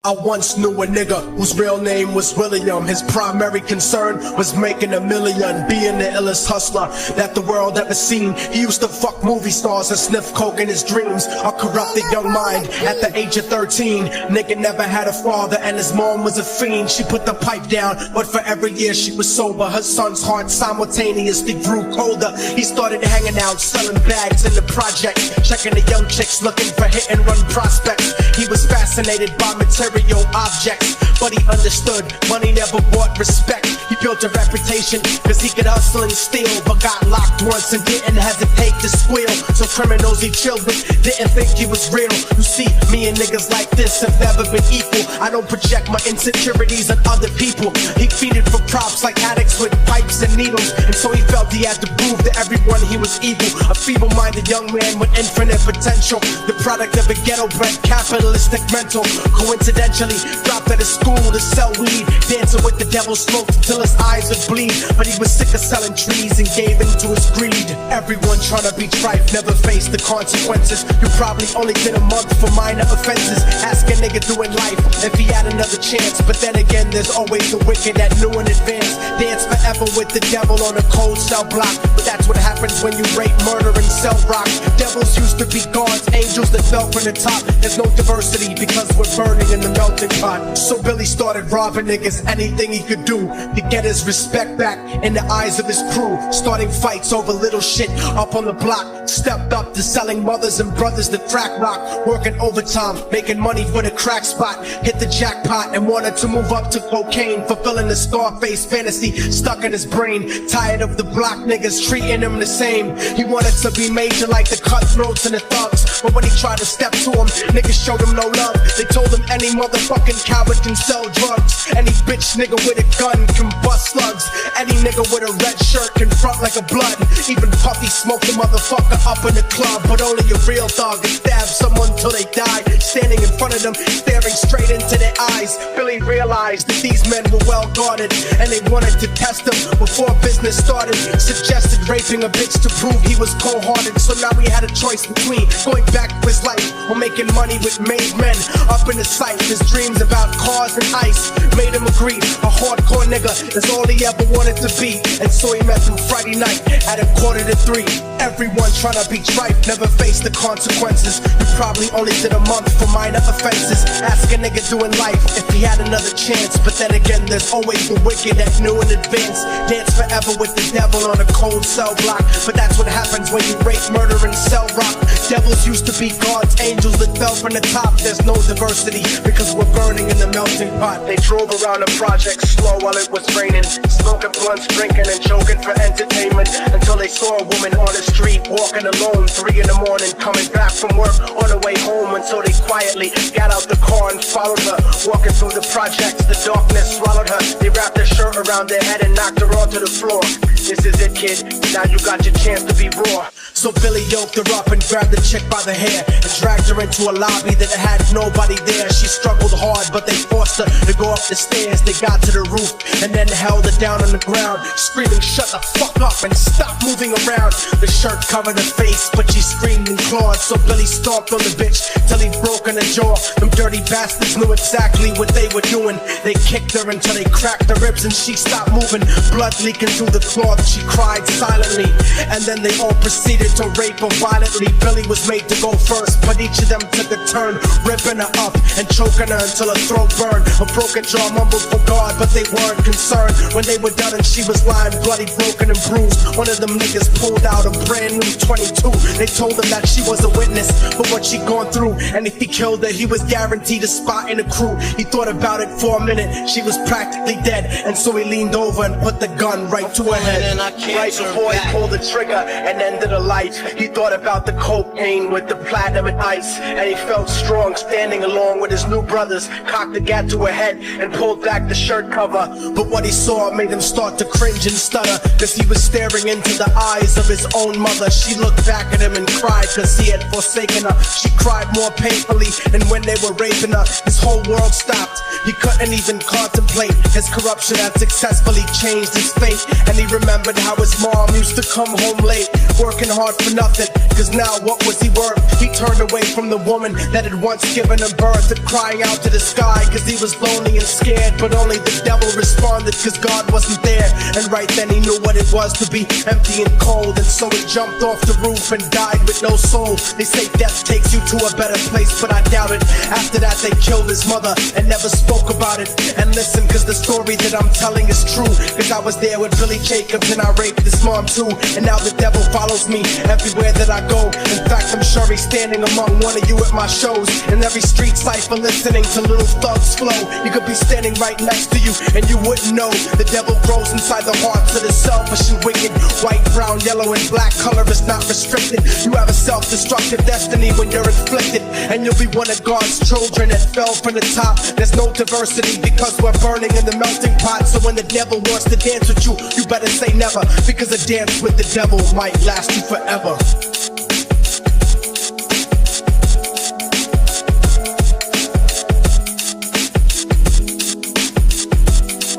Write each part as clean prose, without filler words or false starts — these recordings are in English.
I once knew a nigga whose real name was William. His primary concern was making $1 million, being the illest hustler that the world ever seen. He used to fuck movie stars and sniff coke in his dreams. A corrupted young mind at the age of 13. Nigga never had a father and his mom was a fiend. She put the pipe down, but for every year she was sober, her son's heart simultaneously grew colder. He started hanging out, selling bags in the project, checking the young chicks looking for hit and run prospects. He was fascinated by material objects, but he understood money never bought respect. He built a reputation cause he could hustle and steal, but got locked once and didn't hesitate to squeal. So criminals he chilled with didn't think he was real. You see, me and niggas like this have never been equal. I don't project my insecurities on other people. He feeded for props like addicts with pipes and needles, and so he felt he had to prove to everyone he was evil. A feeble-minded young man with infinite potential, the product of a ghetto-bred capitalistic mental. Coincidentally dropped out of school to sell weed, dancing with the devil, smoked until his eyes would bleed. But he was sick of selling trees and gave in to his greed. Everyone trying to be trife never faced the consequences. You probably only did a month for minor offenses. Ask a nigga doing life if he had another chance, but then again there's always the wicked that knew in advance. Dance forever with the devil on a cold cell block, but that's what happens when you rape, murder, and sell rock. Devils used to be gods, angels that fell from the top. There's no diversity because we're burning in the melting pot. So Billy started robbing niggas anything he could do to get his respect back in the eyes of his crew. Starting fights over little shit up on the block. Stepped up to selling mothers and brothers the crack rock. Working overtime, making money for the crack spot. Hit the jackpot and wanted to move up to cocaine, fulfilling the Scarface fantasy stuck in his brain. Tired of the block niggas treating him the same. He wanted to be major like the cutthroats and the thugs, but when he tried to step to him, niggas showed him no love. They told him any motherfucking coward can sell drugs. Any bitch nigga with a gun can bust slugs. Any nigga with a red shirt can front like a blood. Even Puffy smoked a motherfucker up in the club, but only a real dog can stab someone till they die. Standing in front of them, staring straight into their eyes, Billy realized that these men were well guarded, and they wanted to test him before business started. Suggested raping a bitch to prove he was cold-hearted. So now he had a choice between going back to his life or making money with made men. Up in the sight, his dreams about cars and ice made him agree a hardcore nigga is all he ever wanted to be. And so he met him Friday night at 2:45. Everyone trying to be trife never faced the consequences. You probably only did a month for minor offenses. Ask a nigga doing life if he had another chance, but then again there's always the wicked that knew in advance. Dance forever with the devil on a cold cell block, but that's what happens when you rape, murder, and sell rock. Devils used to be gods, angels that fell from the top. There's no diversity because we're burning in the melting pot. They drove around the project slow while it was raining, smoking blunts, drinking and joking for entertainment, until they saw a woman on the street walking alone, 3 in the morning, coming back from work on her way home. Until they quietly got out the car and followed her, walking through the projects. The darkness swallowed her. They wrapped their shirt around their head and knocked her onto the floor. This is it, kid, now you got your chance to be raw. So Billy yoked her up and grabbed the chick by the hair and dragged her into a lobby that had nobody there. She struggled hard, but they forced her to go up the stairs. They got to the roof and then held her down on the ground, screaming, "Shut the fuck up and stop moving around." The shirt covered her face, but she screamed and clawed. So Billy stomped on the bitch till he broke in her jaw. Them dirty bastards knew exactly what they were doing. They kicked her until they cracked her ribs and she stopped moving. Blood leaking through the cloth, she cried silently, and then they all proceeded to rape her violently. Billy was made to go first, but each of them took a turn, ripping her up and choking her until her throat burned. A broken jaw mumbled for God, but they weren't concerned. When they were done and she was lying bloody, broken and bruised, one of them niggas pulled out a brand new 22. They told him that she was a witness for what she'd gone through, and if he killed her, he was guaranteed a spot in the crew. He thought about it for a minute, she was practically dead, and so he leaned over and put the gun right to her head. Right before he pulled the trigger and ended her life, he thought about the cocaine with the platinum and ice, and he felt strong standing along with his new brothers. Cocked the gat to her head and pulled back the shirt cover, but what he saw made him start to cringe and stutter, cause he was staring into the eyes of his own mother. She looked back at him and cried cause he had forsaken her. She cried more painfully, and when they were raping her, his whole world stopped. He couldn't even contemplate his corruption had successfully changed his fate. And he remembered how his mom used to come home late, working hard for nothing, cause now what was he worth? He turned away from the woman that had once given him birth, and crying out to the sky cause he was lonely and scared. But only the devil responded cause God wasn't there. And right then he knew what it was to be empty and cold, and so he jumped off the roof and died with no soul. They say death takes you to a better place, but I doubt it. After that they killed his mother and never spoke about it. And listen, cause the story that I'm telling is true, cause I was there with Billy Jacobs and I raped his mom too. And now the devil follows me everywhere that I go. In fact, I'm sure he's standing among one of you at my shows. In every street cipher listening to Little Thug's flow. You could be standing right next to you and you wouldn't know. The devil grows inside the hearts of the selfish and wicked. White, brown, yellow, and black color is not restricted. You have a self-destructive destiny when you're inflicted, and you'll be one of God's children that fell from the top. There's no diversity because we're burning in the melting pot. So when the devil wants to dance with you, you better say never, because a dance with the devil might last you forever.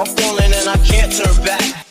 I'm falling and I can't turn back.